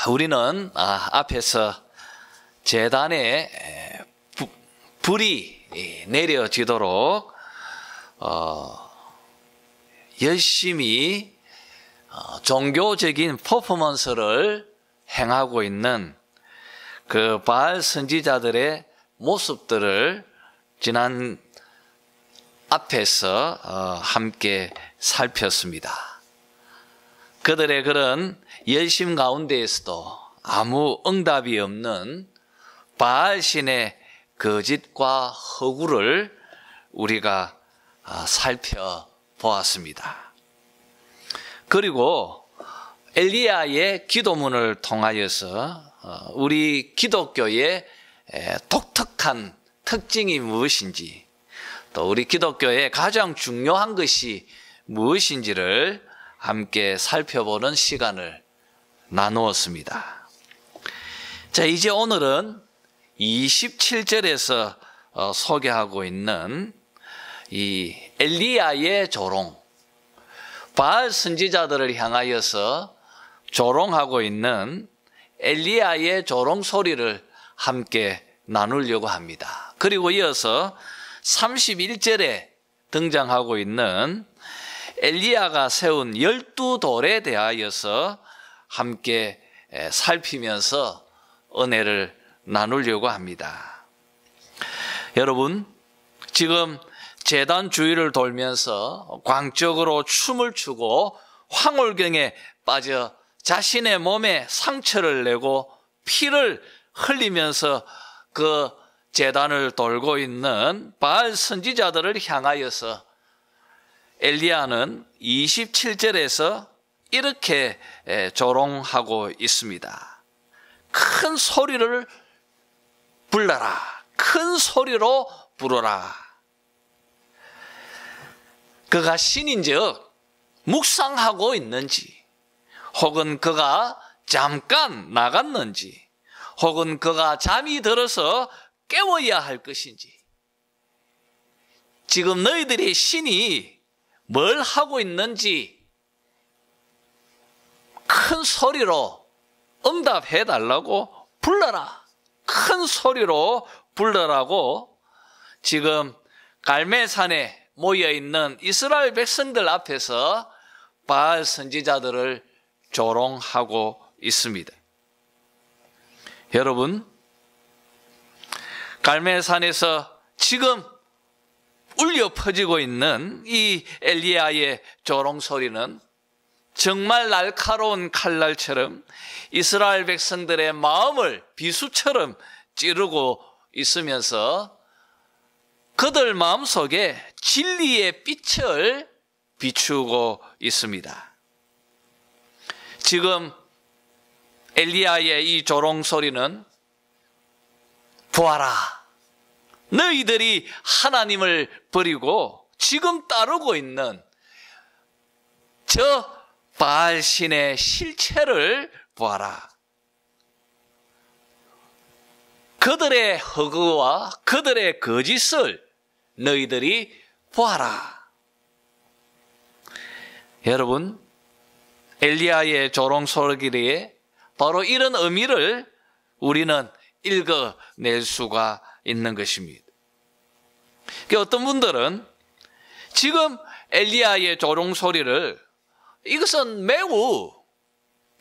우리는 앞에서 제단에 불이 내려지도록 열심히 종교적인 퍼포먼스를 행하고 있는 그 바알 선지자들의 모습들을 지난 앞에서 함께 살폈습니다. 그들의 그런 열심 가운데에서도 아무 응답이 없는 바알 신의 거짓과 허구를 우리가 살펴보았습니다. 그리고 엘리야의 기도문을 통하여서 우리 기독교의 독특한 특징이 무엇인지, 또 우리 기독교의 가장 중요한 것이 무엇인지를 함께 살펴보는 시간을 나누었습니다. 자, 이제 오늘은 27절에서 소개하고 있는 이 엘리야의 조롱, 바알 선지자들을 향하여서 조롱하고 있는 엘리야의 조롱 소리를 함께 나누려고 합니다. 그리고 이어서 31절에 등장하고 있는 엘리야가 세운 12돌에 대하여서 함께 살피면서 은혜를 나누려고 합니다. 여러분, 지금 제단 주위를 돌면서 광적으로 춤을 추고 황홀경에 빠져 자신의 몸에 상처를 내고 피를 흘리면서 그 제단을 돌고 있는 바알 선지자들을 향하여서 엘리야는 27절에서 이렇게 조롱하고 있습니다. 큰 소리를 불러라. 큰 소리로 부르라. 그가 신인즉 묵상하고 있는지, 혹은 그가 잠깐 나갔는지, 혹은 그가 잠이 들어서 깨워야 할 것인지, 지금 너희들의 신이 뭘 하고 있는지 큰 소리로 응답해 달라고 불러라. 큰 소리로 불러라고 지금 갈멜산에 모여있는 이스라엘 백성들 앞에서 바알 선지자들을 조롱하고 있습니다. 여러분, 갈멜산에서 지금 울려 퍼지고 있는 이 엘리야의 조롱 소리는 정말 날카로운 칼날처럼 이스라엘 백성들의 마음을 비수처럼 찌르고 있으면서 그들 마음속에 진리의 빛을 비추고 있습니다. 지금 엘리야의 이 조롱 소리는 보아라, 너희들이 하나님을 버리고 지금 따르고 있는 저 바알 신의 실체를 보아라. 그들의 허구와 그들의 거짓을 너희들이 보아라. 여러분, 엘리야의 조롱 소리에 바로 이런 의미를 우리는 읽어낼 수가 있는 것입니다. 어떤 분들은 지금 엘리야의 조롱 소리를 이것은 매우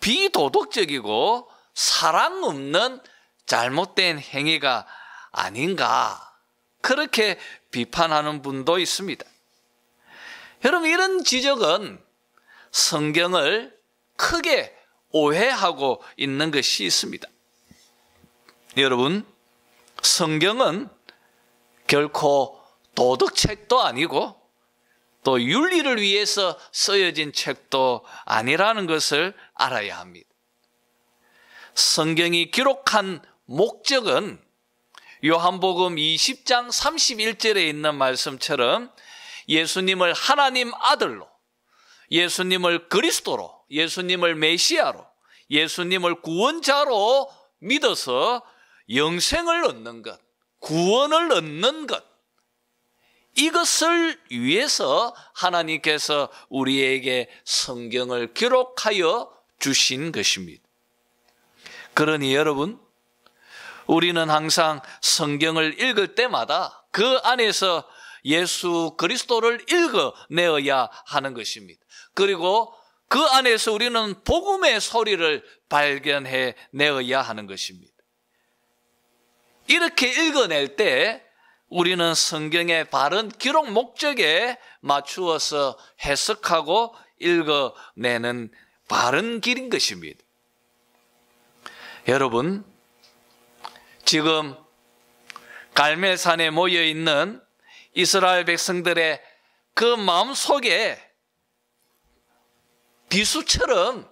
비도덕적이고 사랑 없는 잘못된 행위가 아닌가, 그렇게 비판하는 분도 있습니다. 여러분, 이런 지적은 성경을 크게 오해하고 있는 것이 있습니다. 여러분, 성경은 결코 도덕책도 아니고 또 윤리를 위해서 쓰여진 책도 아니라는 것을 알아야 합니다. 성경이 기록한 목적은 요한복음 20장 31절에 있는 말씀처럼 예수님을 하나님 아들로, 예수님을 그리스도로, 예수님을 메시아로, 예수님을 구원자로 믿어서 영생을 얻는 것, 구원을 얻는 것, 이것을 위해서 하나님께서 우리에게 성경을 기록하여 주신 것입니다. 그러니 여러분, 우리는 항상 성경을 읽을 때마다 그 안에서 예수 그리스도를 읽어내어야 하는 것입니다. 그리고 그 안에서 우리는 복음의 소리를 발견해 내어야 하는 것입니다. 이렇게 읽어낼 때 우리는 성경의 바른 기록 목적에 맞추어서 해석하고 읽어내는 바른 길인 것입니다. 여러분, 지금 갈멜산에 모여있는 이스라엘 백성들의 그 마음속에 비수처럼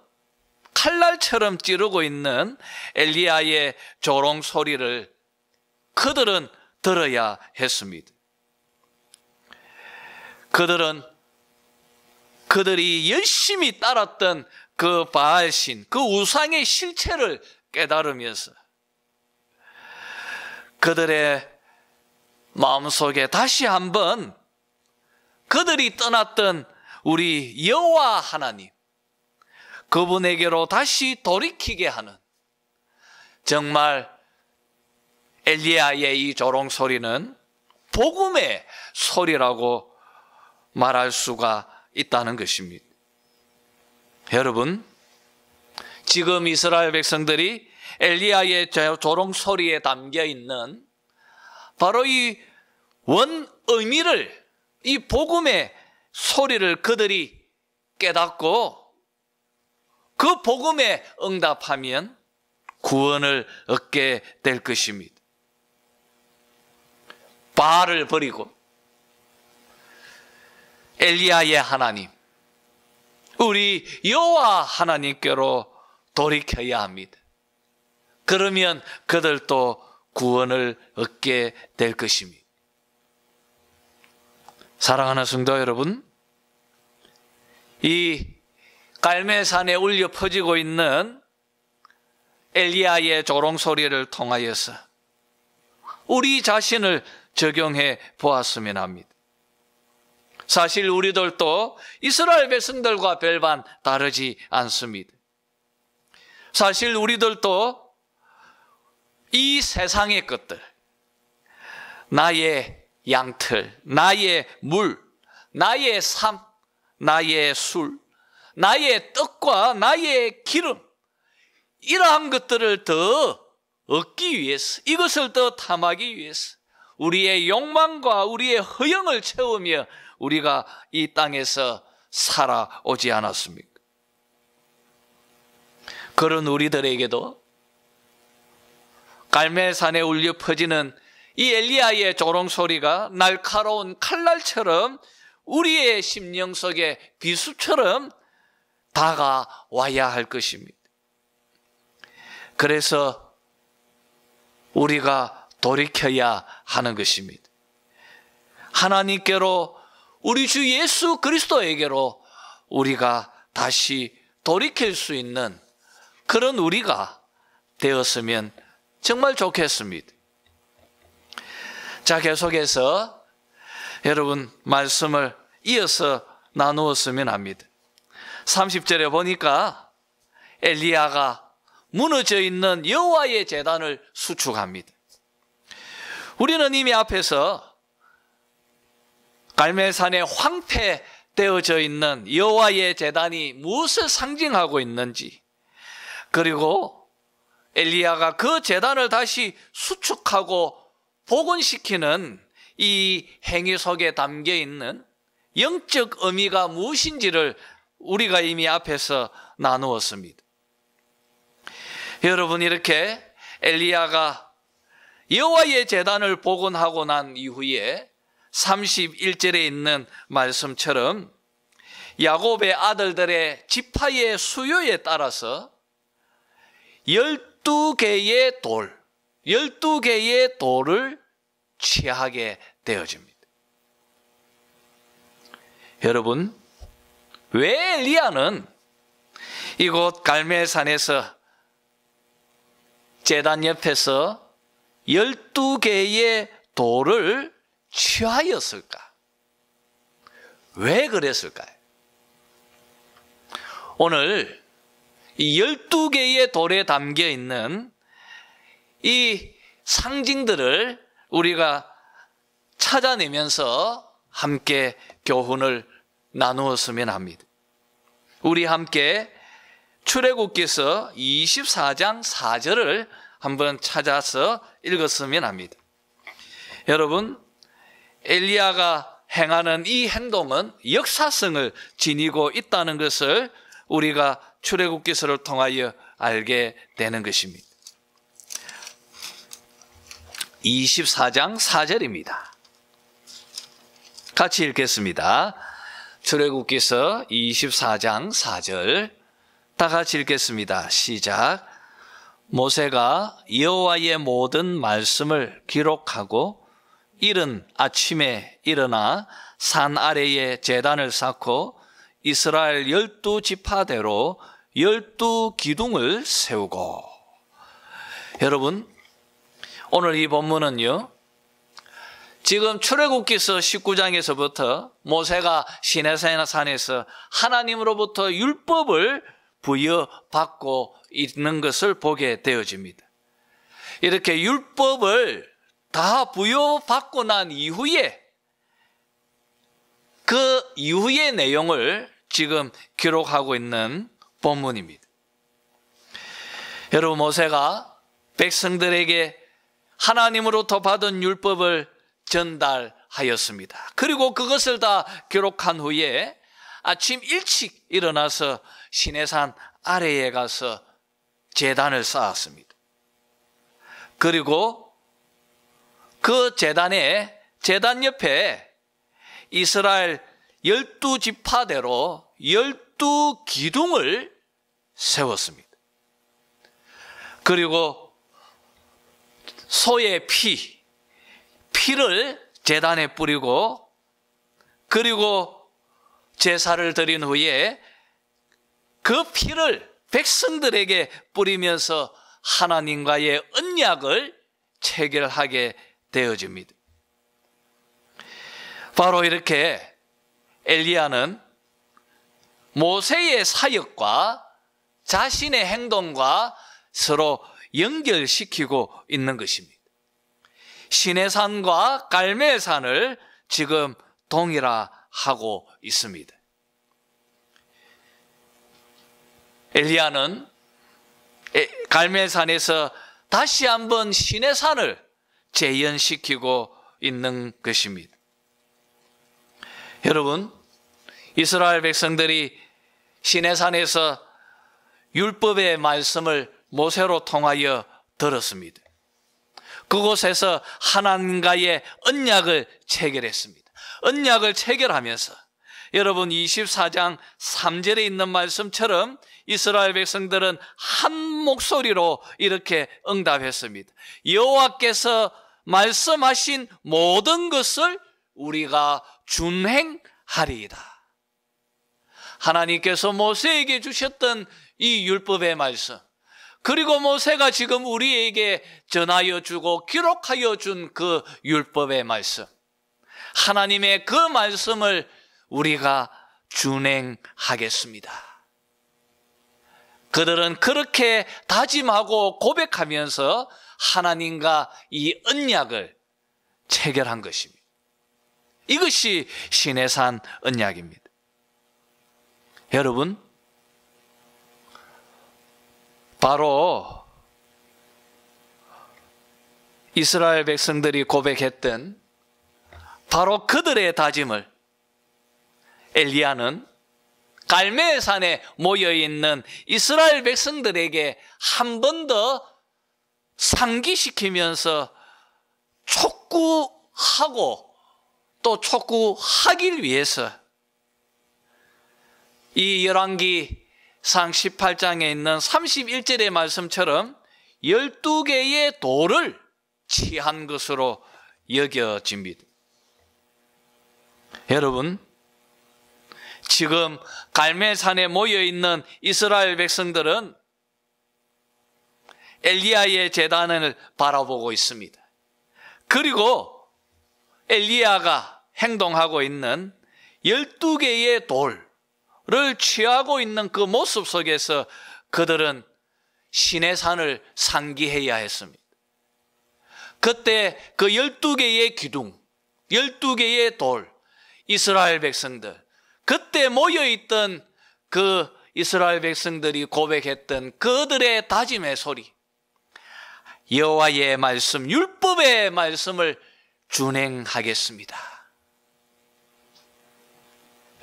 칼날처럼 찌르고 있는 엘리야의 조롱 소리를 그들은 들어야 했습니다. 그들이 열심히 따랐던 그 바알신, 그 우상의 실체를 깨달으면서 그들의 마음속에 다시 한번 그들이 떠났던 우리 여호와 하나님, 그분에게로 다시 돌이키게 하는, 정말 엘리야의 이 조롱 소리는 복음의 소리라고 말할 수가 있다는 것입니다. 여러분, 지금 이스라엘 백성들이 엘리야의 조롱 소리에 담겨 있는 바로 이 원 의미를, 이 복음의 소리를 그들이 깨닫고 그 복음에 응답하면 구원을 얻게 될 것입니다. 바알을 버리고 엘리야의 하나님, 우리 여호와 하나님께로 돌이켜야 합니다. 그러면 그들도 구원을 얻게 될 것입니다. 사랑하는 성도 여러분, 이 갈멜산에 울려 퍼지고 있는 엘리야의 조롱 소리를 통하여서 우리 자신을 적용해 보았으면 합니다. 사실 우리들도 이스라엘 백성들과 별반 다르지 않습니다. 사실 우리들도 이 세상의 것들, 나의 양털, 나의 물, 나의 삶, 나의 술, 나의 떡과 나의 기름, 이러한 것들을 더 얻기 위해서, 이것을 더 탐하기 위해서 우리의 욕망과 우리의 허영을 채우며 우리가 이 땅에서 살아오지 않았습니까? 그런 우리들에게도 갈멜산에 울려 퍼지는 이 엘리야의 조롱 소리가 날카로운 칼날처럼 우리의 심령 속에 비수처럼 다가와야 할 것입니다. 그래서 우리가 돌이켜야 하는 것입니다. 하나님께로, 우리 주 예수 그리스도에게로 우리가 다시 돌이킬 수 있는 그런 우리가 되었으면 정말 좋겠습니다. 자, 계속해서 여러분 말씀을 이어서 나누었으면 합니다. 30절에 보니까 엘리야가 무너져 있는 여호와의 제단을 수축합니다. 우리는 이미 앞에서 갈멜산에 황폐되어져 있는 여호와의 제단이 무엇을 상징하고 있는지, 그리고 엘리야가 그 제단을 다시 수축하고 복원시키는 이 행위 속에 담겨 있는 영적 의미가 무엇인지를 우리가 이미 앞에서 나누었습니다. 여러분, 이렇게 엘리야가 여호와의 제단을 복원하고 난 이후에 31절에 있는 말씀처럼 야곱의 아들들의 지파의 수요에 따라서 12개의 돌을 취하게 되어집니다. 여러분, 왜 엘리야는 이곳 갈멜산에서 제단 옆에서 12개의 돌을 취하였을까? 왜 그랬을까요? 오늘 이 12개의 돌에 담겨 있는 이 상징들을 우리가 찾아내면서 함께 교훈을 나누었으면 합니다. 우리 함께 출애굽기서 24장 4절을 한번 찾아서 읽었으면 합니다. 여러분, 엘리야가 행하는 이 행동은 역사성을 지니고 있다는 것을 우리가 출애굽기서를 통하여 알게 되는 것입니다. 24장 4절입니다. 같이 읽겠습니다. 출애굽기서 24장 4절 다 같이 읽겠습니다. 시작. 모세가 여호와의 모든 말씀을 기록하고 이른 아침에 일어나 산 아래에 제단을 쌓고 이스라엘 12지파대로 12기둥을 세우고. 여러분, 오늘 이 본문은요, 지금 출애굽기서 19장에서부터 모세가 시내산에서 하나님으로부터 율법을 부여받고 있는 것을 보게 되어집니다. 이렇게 율법을 다 부여받고 난 이후에 그 이후의 내용을 지금 기록하고 있는 본문입니다. 여러분, 모세가 백성들에게 하나님으로부터 받은 율법을 전달하였습니다. 그리고 그것을 다 기록한 후에 아침 일찍 일어나서 시내산 아래에 가서 제단을 쌓았습니다. 그리고 그 제단 옆에 이스라엘 12지파대로 12기둥을 세웠습니다. 그리고 소의 피를 제단에 뿌리고, 그리고 제사를 드린 후에 그 피를 백성들에게 뿌리면서 하나님과의 언약을 체결하게 되어집니다. 바로 이렇게 엘리야는 모세의 사역과 자신의 행동과 서로 연결시키고 있는 것입니다. 시내산과 갈멜산을 지금 동일화하고 있습니다. 엘리야는 갈멜산에서 다시 한번 시내산을 재현시키고 있는 것입니다. 여러분, 이스라엘 백성들이 시내산에서 율법의 말씀을 모세로 통하여 들었습니다. 그곳에서 하나님과의 언약을 체결했습니다. 언약을 체결하면서 여러분, 24장 3절에 있는 말씀처럼 이스라엘 백성들은 한 목소리로 이렇게 응답했습니다. 여호와께서 말씀하신 모든 것을 우리가 준행하리이다. 하나님께서 모세에게 주셨던 이 율법의 말씀, 그리고 모세가 지금 우리에게 전하여 주고 기록하여 준 그 율법의 말씀, 하나님의 그 말씀을 우리가 준행하겠습니다. 그들은 그렇게 다짐하고 고백하면서 하나님과 이 언약을 체결한 것입니다. 이것이 시내산 언약입니다. 여러분, 바로 이스라엘 백성들이 고백했던 바로 그들의 다짐을 엘리야는 갈멜산에 모여있는 이스라엘 백성들에게 한 번 더 상기시키면서 촉구하고 또 촉구하기 위해서 이 열왕기상 18장에 있는 31절의 말씀처럼 12개의 돌을 취한 것으로 여겨집니다. 여러분, 지금 갈멜산에 모여있는 이스라엘 백성들은 엘리야의 제단을 바라보고 있습니다. 그리고 엘리야가 행동하고 있는 12개의 돌을 취하고 있는 그 모습 속에서 그들은 시내산을 상기해야 했습니다. 그때 그 12개의 기둥, 12개의 돌, 이스라엘 백성들, 그때 모여있던 그 이스라엘 백성들이 고백했던 그들의 다짐의 소리, 여호와의 말씀, 율법의 말씀을 준행하겠습니다.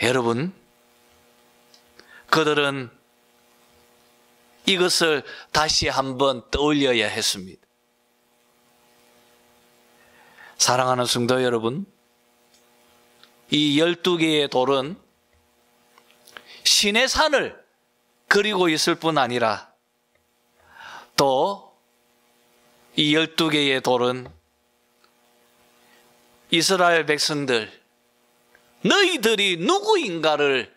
여러분, 그들은 이것을 다시 한번 떠올려야 했습니다. 사랑하는 성도 여러분, 이 12개의 돌은 신의 산을 그리고 있을 뿐 아니라 또 이 12개의 돌은 이스라엘 백성들, 너희들이 누구인가를,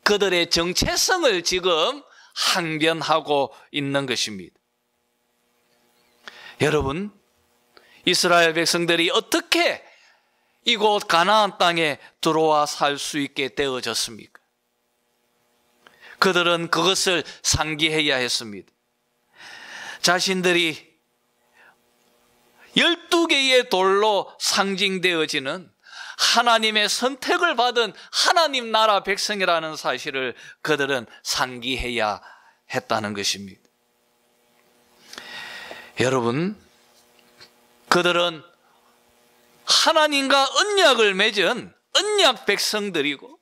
그들의 정체성을 지금 항변하고 있는 것입니다. 여러분, 이스라엘 백성들이 어떻게 이곳 가나안 땅에 들어와 살 수 있게 되어졌습니까? 그들은 그것을 상기해야 했습니다. 자신들이 12개의 돌로 상징되어지는 하나님의 선택을 받은 하나님 나라 백성이라는 사실을 그들은 상기해야 했다는 것입니다. 여러분, 그들은 하나님과 언약을 맺은 언약 백성들이고,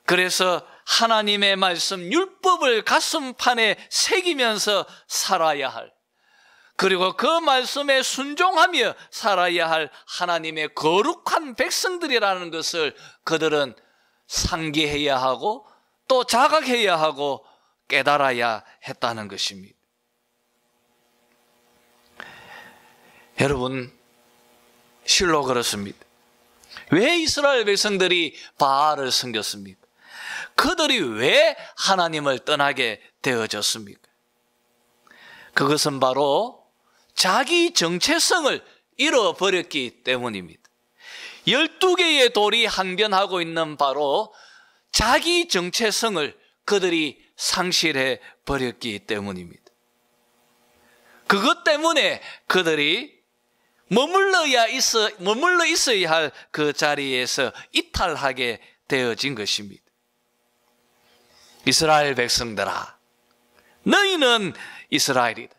그래서 하나님의 말씀, 율법을 가슴판에 새기면서 살아야 할, 그리고 그 말씀에 순종하며 살아야 할 하나님의 거룩한 백성들이라는 것을 그들은 상기해야 하고 또 자각해야 하고 깨달아야 했다는 것입니다. 여러분, 실로 그렇습니다. 왜 이스라엘 백성들이 바알을 섬겼습니까? 그들이 왜 하나님을 떠나게 되어졌습니까? 그것은 바로 자기 정체성을 잃어버렸기 때문입니다. 12개의 돌이 항변하고 있는 바로 자기 정체성을 그들이 상실해 버렸기 때문입니다. 그것 때문에 그들이 머물러 있어야 할 그 자리에서 이탈하게 되어진 것입니다. 이스라엘 백성들아, 너희는 이스라엘이다.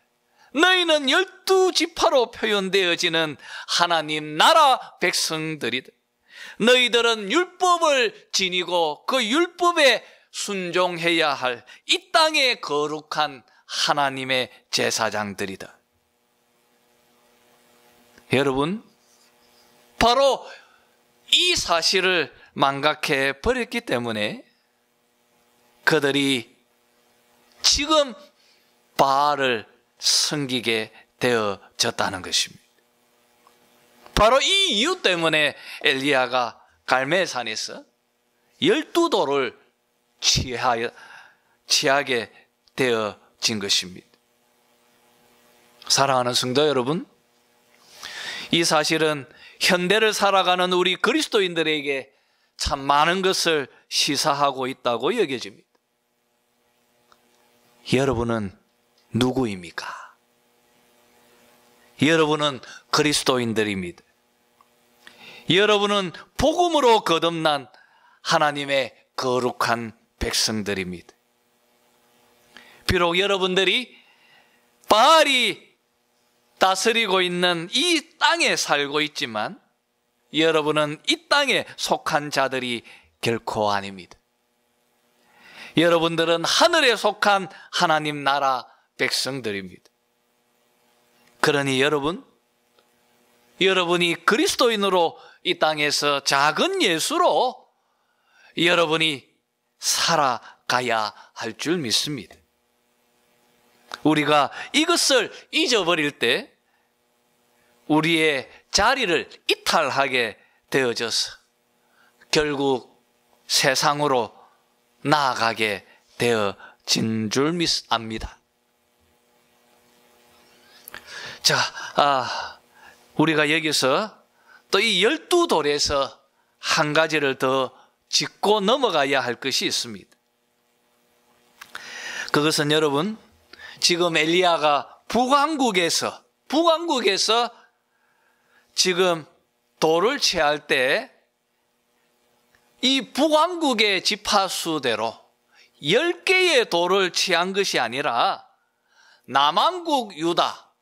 너희는 12지파로 표현되어지는 하나님 나라 백성들이다. 너희들은 율법을 지니고 그 율법에 순종해야 할 이 땅의 거룩한 하나님의 제사장들이다. 여러분, 바로 이 사실을 망각해 버렸기 때문에 그들이 지금 바알을 섬기게 되어졌다는 것입니다. 바로 이 이유 때문에 엘리야가 갈멜산에서 12돌을 취하게 되어진 것입니다. 사랑하는 성도 여러분, 이 사실은 현대를 살아가는 우리 그리스도인들에게 참 많은 것을 시사하고 있다고 여겨집니다. 여러분은 누구입니까? 여러분은 그리스도인들입니다. 여러분은 복음으로 거듭난 하나님의 거룩한 백성들입니다. 비록 여러분들이 바알이 다스리고 있는 이 땅에 살고 있지만 여러분은 이 땅에 속한 자들이 결코 아닙니다. 여러분들은 하늘에 속한 하나님 나라 백성들입니다. 그러니 여러분이 그리스도인으로 이 땅에서 작은 예수로 여러분이 살아가야 할 줄 믿습니다. 우리가 이것을 잊어버릴 때 우리의 자리를 이탈하게 되어져서 결국 세상으로 나아가게 되어진 줄 압니다. 자, 우리가 여기서 또 이 12돌에서 한 가지를 더 짚고 넘어가야 할 것이 있습니다. 그것은 여러분, 지금 엘리야가 북왕국에서 지금 돌을 취할 때 이 북왕국의 지파수대로 10개의 돌을 취한 것이 아니라 남왕국 유다,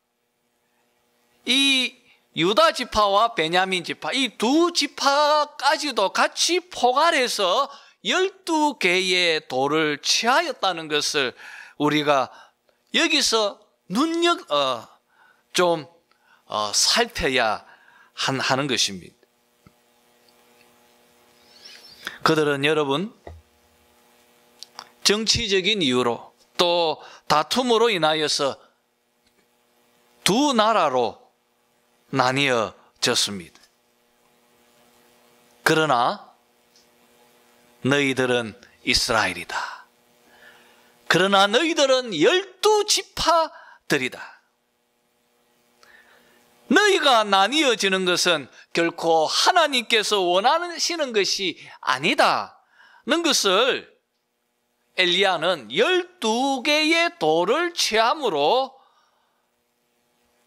이 유다 지파와 베냐민 지파, 이 두 지파까지도 같이 포괄해서 12개의 돌을 취하였다는 것을 우리가 여기서 살펴야 하는 것입니다. 그들은 여러분, 정치적인 이유로 또 다툼으로 인하여서 두 나라로 나뉘어졌습니다. 그러나 너희들은 이스라엘이다. 그러나 너희들은 12지파들이다. 너희가 나뉘어지는 것은 결코 하나님께서 원하시는 것이 아니다는 것을 엘리야는 12개의 돌을 취함으로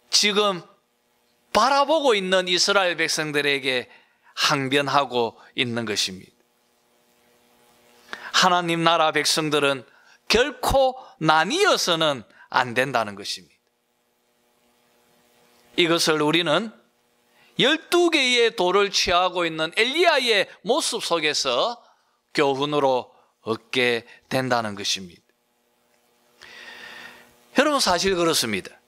지금 바라보고 있는 이스라엘 백성들에게 항변하고 있는 것입니다. 하나님 나라 백성들은 결코 나뉘어서는 안 된다는 것입니다. 이것을 우리는 12개의 돌을 취하고 있는 엘리야의 모습 속에서 교훈으로 얻게 된다는 것입니다. 여러분, 사실 그렇습니다.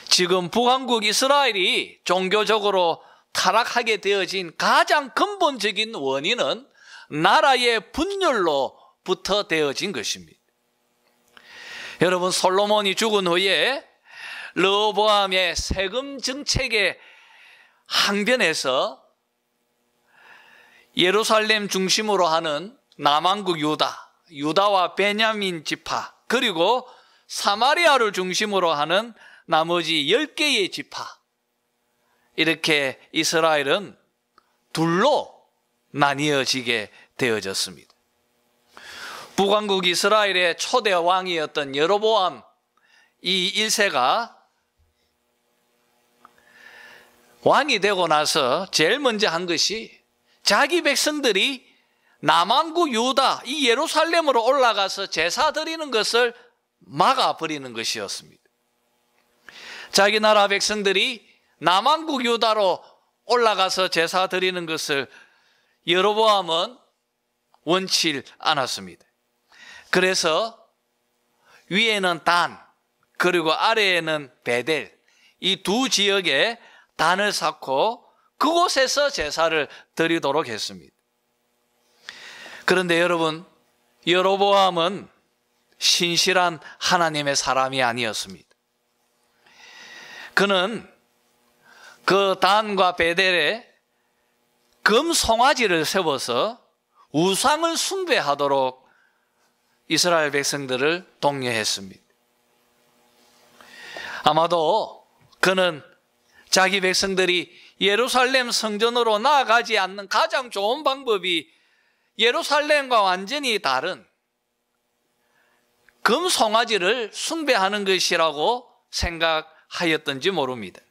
지금 북왕국 이스라엘이 종교적으로 타락하게 되어진 가장 근본적인 원인은 나라의 분열로부터 되어진 것입니다. 여러분, 솔로몬이 죽은 후에 르호보암의 세금 정책에 항변해서 예루살렘 중심으로 하는 남왕국 유다와 베냐민 지파, 그리고 사마리아를 중심으로 하는 나머지 10개의 지파, 이렇게 이스라엘은 둘로 나뉘어지게 되어졌습니다. 북왕국 이스라엘의 초대 왕이었던 여로보암 이 1세가 왕이 되고 나서 제일 먼저 한 것이 자기 백성들이 남왕국 유다, 이 예루살렘으로 올라가서 제사 드리는 것을 막아버리는 것이었습니다. 자기 나라 백성들이 남왕국 유다로 올라가서 제사 드리는 것을 여로보암은 원치 않았습니다. 그래서 위에는 단, 그리고 아래에는 베델, 이 두 지역에 단을 쌓고 그곳에서 제사를 드리도록 했습니다. 그런데 여러분, 여로보암은 신실한 하나님의 사람이 아니었습니다. 그는 그 단과 베델에 금 송아지를 세워서 우상을 숭배하도록 이스라엘 백성들을 독려했습니다. 아마도 그는 자기 백성들이 예루살렘 성전으로 나아가지 않는 가장 좋은 방법이 예루살렘과 완전히 다른 금 송아지를 숭배하는 것이라고 생각하였던지 모릅니다.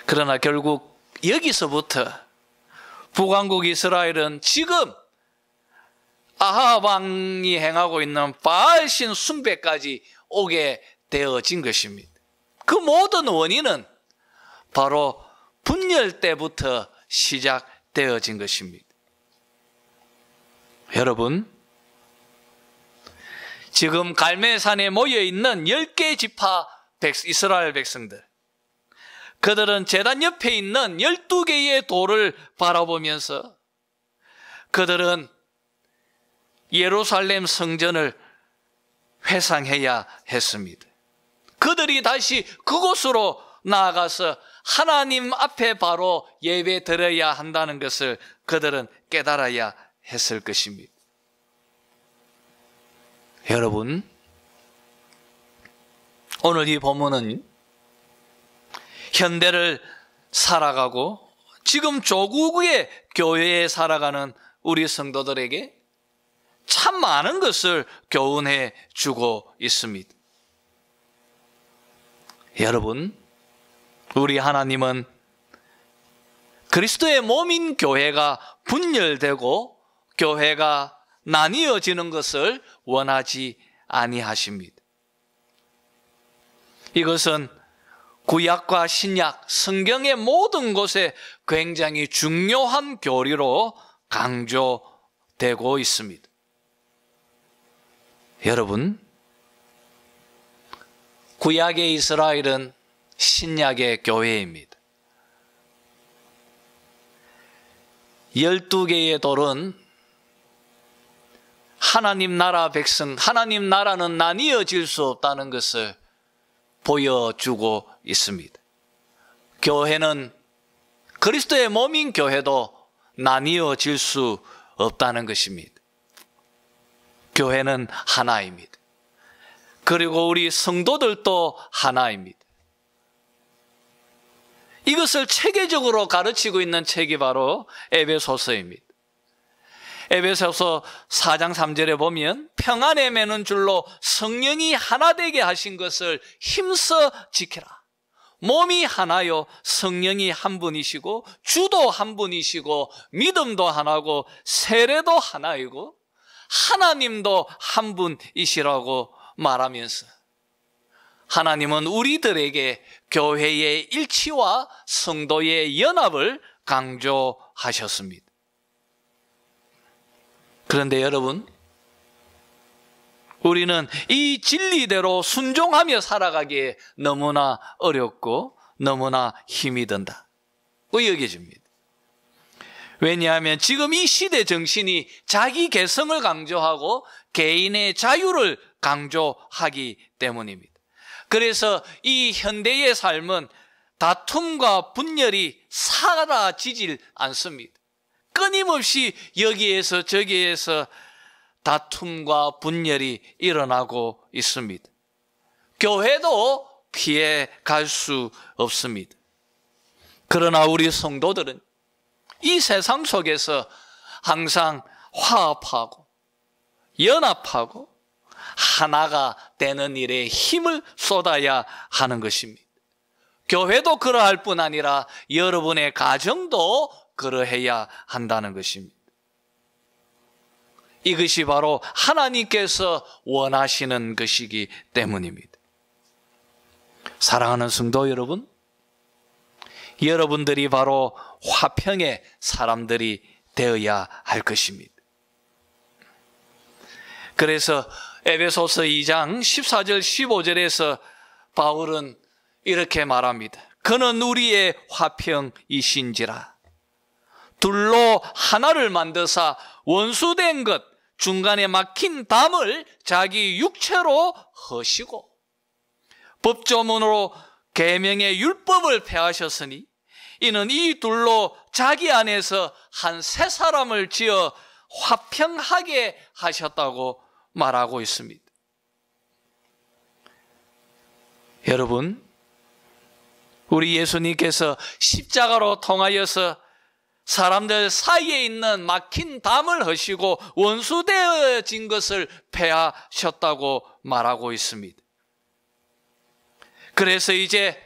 그러나 결국 여기서부터 북왕국 이스라엘은 지금 아합 왕이 행하고 있는 바알신 숭배까지 오게 되어진 것입니다. 그 모든 원인은 바로 분열 때부터 시작되어진 것입니다. 여러분, 지금 갈멜산에 모여있는 10개 지파 이스라엘 백성들, 그들은 제단 옆에 있는 12개의 돌을 바라보면서 그들은 예루살렘 성전을 회상해야 했습니다. 그들이 다시 그곳으로 나아가서 하나님 앞에 바로 예배 드려야 한다는 것을 그들은 깨달아야 했을 것입니다. 여러분, 오늘 이 본문은 현대를 살아가고 지금 조국의 교회에 살아가는 우리 성도들에게 참 많은 것을 교훈해 주고 있습니다. 여러분, 우리 하나님은 그리스도의 몸인 교회가 분열되고 교회가 나뉘어지는 것을 원하지 아니하십니다. 이것은 구약과 신약, 성경의 모든 곳에 굉장히 중요한 교리로 강조되고 있습니다. 여러분, 구약의 이스라엘은 신약의 교회입니다. 12개의 돌은 하나님 나라 백성, 하나님 나라는 나뉘어질 수 없다는 것을 보여주고 있습니다. 교회는, 그리스도의 몸인 교회도 나뉘어질 수 없다는 것입니다. 교회는 하나입니다. 그리고 우리 성도들도 하나입니다. 이것을 체계적으로 가르치고 있는 책이 바로 에베소서입니다. 에베소서 4장 3절에 보면 평안에 매는 줄로 성령이 하나 되게 하신 것을 힘써 지켜라. 몸이 하나요, 성령이 한 분이시고 주도 한 분이시고 믿음도 하나고 세례도 하나이고 하나님도 한 분이시라고 말하면서 하나님은 우리들에게 교회의 일치와 성도의 연합을 강조하셨습니다. 그런데 여러분, 우리는 이 진리대로 순종하며 살아가기에 너무나 어렵고 너무나 힘이 든다고 여겨집니다. 왜냐하면 지금 이 시대 정신이 자기 개성을 강조하고 개인의 자유를 강조하기 때문입니다. 그래서 이 현대의 삶은 다툼과 분열이 사라지질 않습니다. 끊임없이 여기에서 저기에서 다툼과 분열이 일어나고 있습니다. 교회도 피해 갈 수 없습니다. 그러나 우리 성도들은 이 세상 속에서 항상 화합하고 연합하고 하나가 되는 일에 힘을 쏟아야 하는 것입니다. 교회도 그러할 뿐 아니라 여러분의 가정도 그러해야 한다는 것입니다. 이것이 바로 하나님께서 원하시는 것이기 때문입니다. 사랑하는 성도 여러분, 여러분들이 바로 화평의 사람들이 되어야 할 것입니다. 그래서 에베소서 2장 14절 15절에서 바울은 이렇게 말합니다. 그는 우리의 화평이신지라. 둘로 하나를 만드사 원수된 것 중간에 막힌 담을 자기 육체로 허시고 법조문으로 계명의 율법을 폐하셨으니 이는 이 둘로 자기 안에서 한 새 사람을 지어 화평하게 하셨다고 말하고 있습니다. 여러분, 우리 예수님께서 십자가로 통하여서 사람들 사이에 있는 막힌 담을 허시고 원수되어진 것을 폐하셨다고 말하고 있습니다. 그래서 이제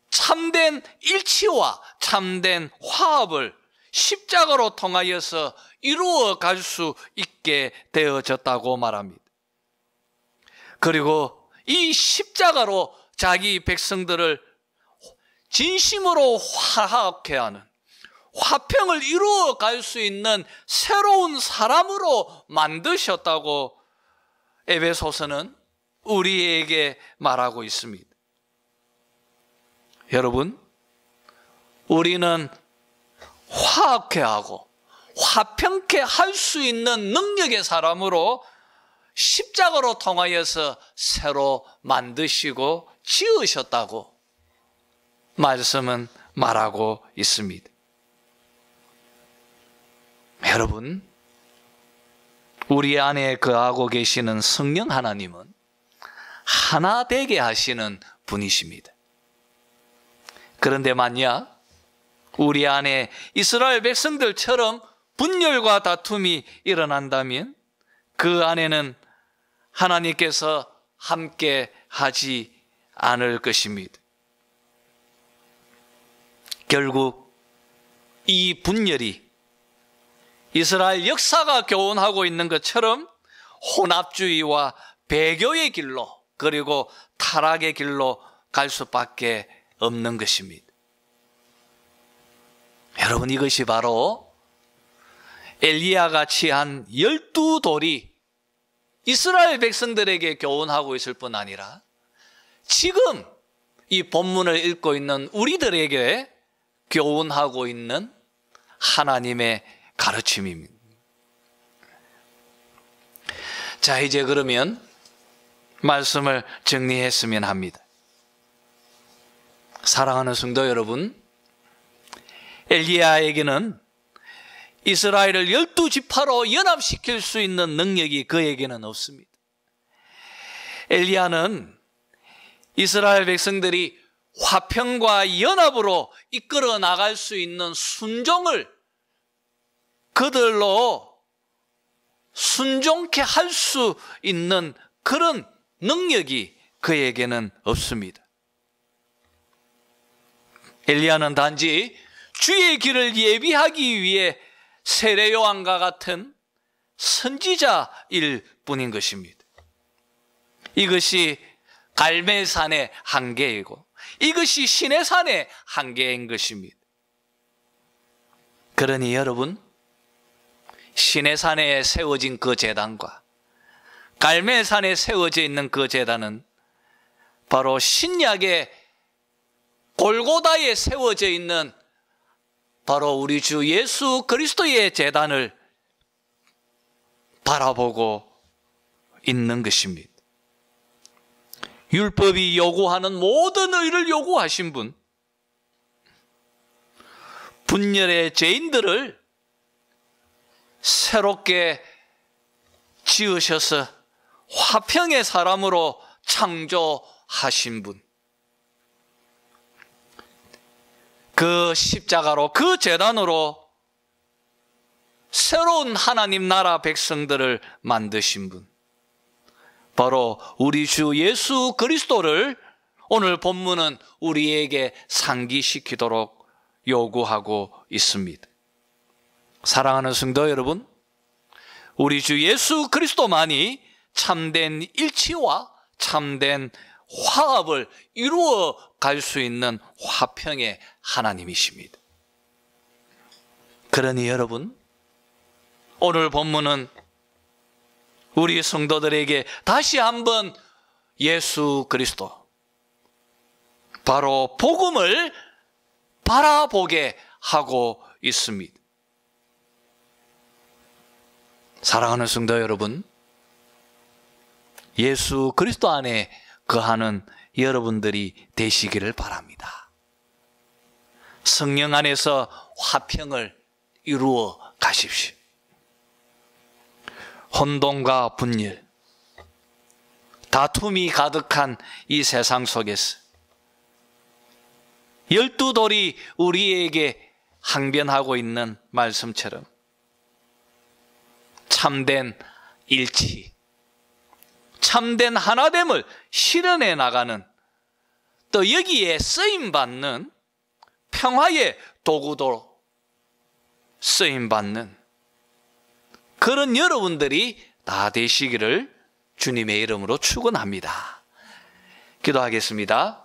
참된 일치와 참된 화합을 십자가로 통하여서 이루어 갈 수 있게 되어졌다고 말합니다. 그리고 이 십자가로 자기 백성들을 진심으로 화합케 하는, 화평을 이루어 갈 수 있는 새로운 사람으로 만드셨다고 에베소서는 우리에게 말하고 있습니다. 여러분, 우리는 화합케 하고 화평케 할 수 있는 능력의 사람으로 십자가로 통하여서 새로 만드시고 지으셨다고 말씀은 말하고 있습니다. 여러분, 우리 안에 거하고 계시는 성령 하나님은 하나 되게 하시는 분이십니다. 그런데 만약 우리 안에 이스라엘 백성들처럼 분열과 다툼이 일어난다면 그 안에는 하나님께서 함께 하지 않을 것입니다. 결국 이 분열이 이스라엘 역사가 교훈하고 있는 것처럼 혼합주의와 배교의 길로, 그리고 타락의 길로 갈 수밖에 없는 것입니다. 여러분, 이것이 바로 엘리야가 취한 12돌이 이스라엘 백성들에게 교훈하고 있을 뿐 아니라 지금 이 본문을 읽고 있는 우리들에게 교훈하고 있는 하나님의 가르침입니다. 자, 이제 그러면 말씀을 정리했으면 합니다. 사랑하는 성도 여러분, 엘리야에게는 이스라엘을 12지파로 연합시킬 수 있는 능력이 그에게는 없습니다. 엘리야는 이스라엘 백성들이 화평과 연합으로 이끌어 나갈 수 있는 순종을 그들로 순종케 할 수 있는 그런 능력이 그에게는 없습니다. 엘리야는 단지 주의 길을 예비하기 위해 세례 요한과 같은 선지자일 뿐인 것입니다. 이것이 갈멜산의 한계이고 이것이 시내산의 한계인 것입니다. 그러니 여러분, 시내산에 세워진 그 제단과 갈멜산에 세워져 있는 그 제단은 바로 신약의 골고다에 세워져 있는 바로 우리 주 예수 그리스도의 제단을 바라보고 있는 것입니다. 율법이 요구하는 모든 의를 요구하신 분, 분열의 죄인들을 새롭게 지으셔서 화평의 사람으로 창조하신 분, 그 십자가로, 그 제단으로 새로운 하나님 나라 백성들을 만드신 분, 바로 우리 주 예수 그리스도를 오늘 본문은 우리에게 상기시키도록 요구하고 있습니다. 사랑하는 성도 여러분, 우리 주 예수 그리스도만이 참된 일치와 참된 화합을 이루어 갈 수 있는 화평의 하나님이십니다. 그러니 여러분, 오늘 본문은 우리 성도들에게 다시 한번 예수 그리스도, 바로 복음을 바라보게 하고 있습니다. 사랑하는 성도 여러분, 예수 그리스도 안에 거하는 여러분들이 되시기를 바랍니다. 성령 안에서 화평을 이루어 가십시오. 혼돈과 분열, 다툼이 가득한 이 세상 속에서 12돌이 우리에게 항변하고 있는 말씀처럼 참된 일치, 참된 하나됨을 실현해 나가는, 또 여기에 쓰임받는 평화의 도구도 쓰임받는 그런 여러분들이 다 되시기를 주님의 이름으로 축원합니다. 기도하겠습니다.